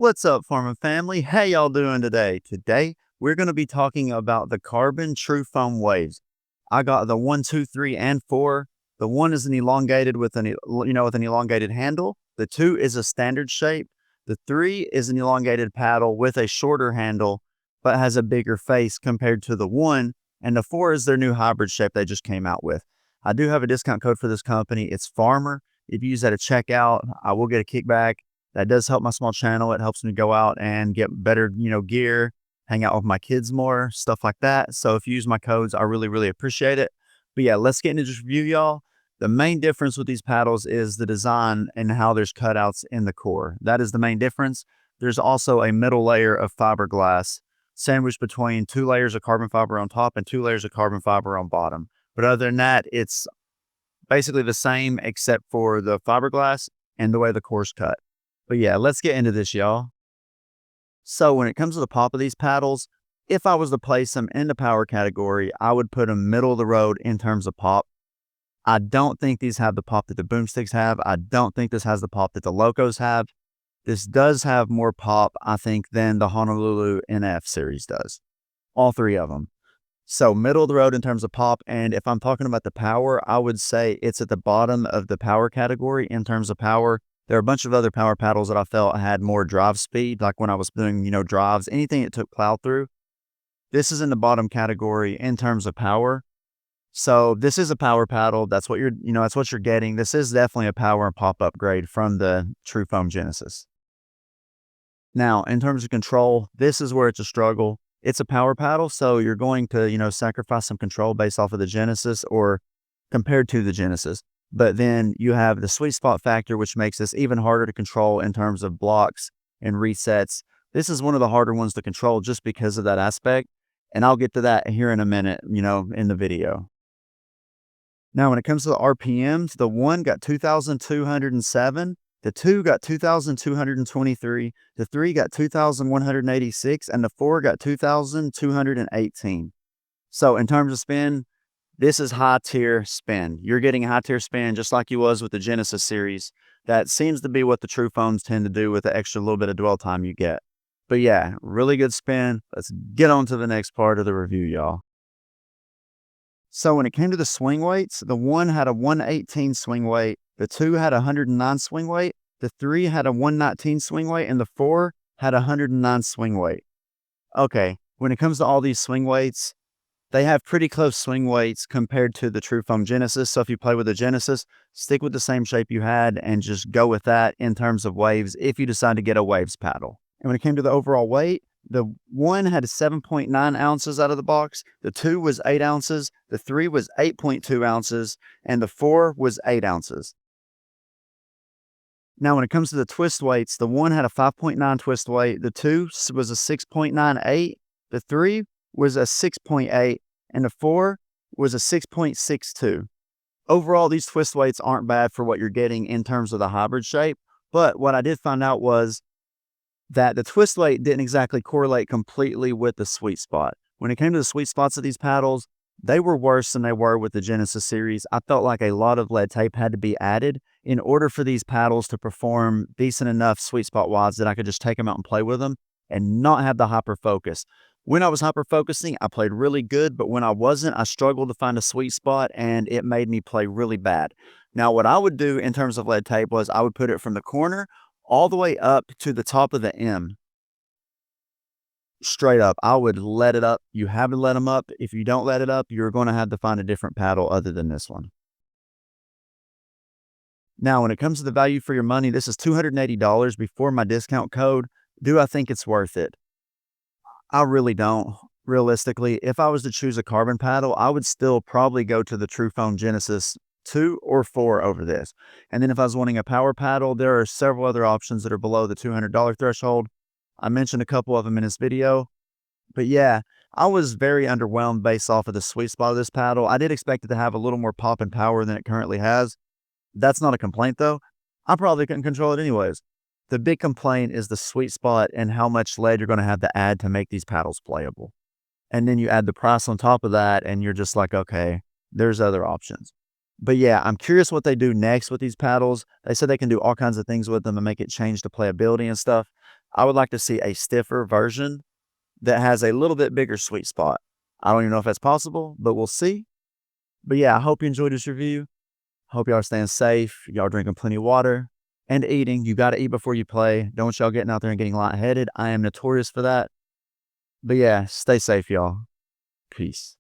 What's up, farming family? How y'all doing today? Today, we're going to be talking about the CRBN TruFoam waves. I got the 1, 2, 3, and 4. The 1 is an elongated with an elongated handle. The 2 is a standard shape. The 3 is an elongated paddle with a shorter handle, but has a bigger face compared to the 1. And the 4 is their new hybrid shape they just came out with. I do have a discount code for this company. It's Farmer. If you use that at checkout, I will get a kickback. That does help my small channel. It helps me go out and get better, gear, hang out with my kids more, stuff like that. So if you use my codes, I really, really appreciate it. But yeah, let's get into this review, y'all. The main difference with these paddles is the design and how there's cutouts in the core. That is the main difference. There's also a middle layer of fiberglass sandwiched between 2 layers of carbon fiber on top and 2 layers of carbon fiber on bottom. But other than that, it's basically the same except for the fiberglass and the way the core's cut. But yeah, let's get into this, y'all. So when it comes to the pop of these paddles, if I was to place them in the power category, I would put them middle of the road in terms of pop. I don't think these have the pop that the boomsticks have. I don't think this has the pop that the Locos have. This does have more pop, I think, than the Honolulu NF series does. All 3 of them. So middle of the road in terms of pop. And if I'm talking about the power, I would say it's at the bottom of the power category in terms of power. There are a bunch of other power paddles that I felt had more drive speed, like when I was doing, drives, anything that took plow through. This is in the bottom category in terms of power. So this is a power paddle. That's what you're getting. This is definitely a power and pop upgrade from the TruFoam Genesis. Now, in terms of control, this is where it's a struggle. It's a power paddle, so you're going to, sacrifice some control based off of the Genesis or compared to the Genesis. But then you have the sweet spot factor, which makes this even harder to control in terms of blocks and resets. This is one of the harder ones to control just because of that aspect. And I'll get to that here in a minute, in the video. Now, when it comes to the RPMs, the 1 got 2,207. The 2 got 2,223. The 3 got 2,186. And the 4 got 2,218. So in terms of spin, this is high tier spin. You're getting high tier spin just like you was with the Genesis series. That seems to be what the TruFoams tend to do with the extra little bit of dwell time you get. But yeah, really good spin. Let's get on to the next part of the review, y'all. So when it came to the swing weights, the 1 had a 118 swing weight, the 2 had a 109 swing weight, the 3 had a 119 swing weight, and the 4 had a 109 swing weight. Okay, when it comes to all these swing weights, they have pretty close swing weights compared to the TruFoam Genesis. So if you play with the Genesis, stick with the same shape you had and just go with that in terms of waves if you decide to get a waves paddle. And when it came to the overall weight, the 1 had 7.9 ounces out of the box, the 2 was 8 ounces, the 3 was 8.2 ounces, and the 4 was 8 ounces. Now, when it comes to the twist weights, the 1 had a 5.9 twist weight, the 2 was a 6.98, the 3 was a 6.8, and the 4 was a 6.62. Overall, these twist weights aren't bad for what you're getting in terms of the hybrid shape, but what I did find out was that the twist weight didn't exactly correlate completely with the sweet spot. When it came to the sweet spots of these paddles, they were worse than they were with the Genesis series. I felt like a lot of lead tape had to be added in order for these paddles to perform decent enough sweet spot wise that I could just take them out and play with them and not have the hyper focus. When I was hyper focusing, I played really good, but when I wasn't, I struggled to find a sweet spot and it made me play really bad. Now, what I would do in terms of lead tape was I would put it from the corner all the way up to the top of the M. Straight up, I would let it up. You have to let them up. If you don't let it up, you're going to have to find a different paddle other than this one. Now, when it comes to the value for your money, this is $280 before my discount code. Do I think it's worth it? I really don't. Realistically, if I was to choose a carbon paddle, I would still probably go to the TruFoam Genesis 2 or 4 over this. And then if I was wanting a power paddle, there are several other options that are below the $200 threshold. I mentioned a couple of them in this video. But yeah, I was very underwhelmed based off of the sweet spot of this paddle. I did expect it to have a little more pop and power than it currently has. That's not a complaint though. I probably couldn't control it anyways. The big complaint is the sweet spot and how much lead you're going to have to add to make these paddles playable. And then you add the price on top of that and you're just like, okay, there's other options. But yeah, I'm curious what they do next with these paddles. They said they can do all kinds of things with them and make it change the playability and stuff. I would like to see a stiffer version that has a little bit bigger sweet spot. I don't even know if that's possible, but we'll see. But yeah, I hope you enjoyed this review. Hope y'all are staying safe. Y'all drinking plenty of water and eating. You got to eat before you play. Don't y'all getting out there and getting lightheaded. I am notorious for that. But yeah, stay safe, y'all. Peace.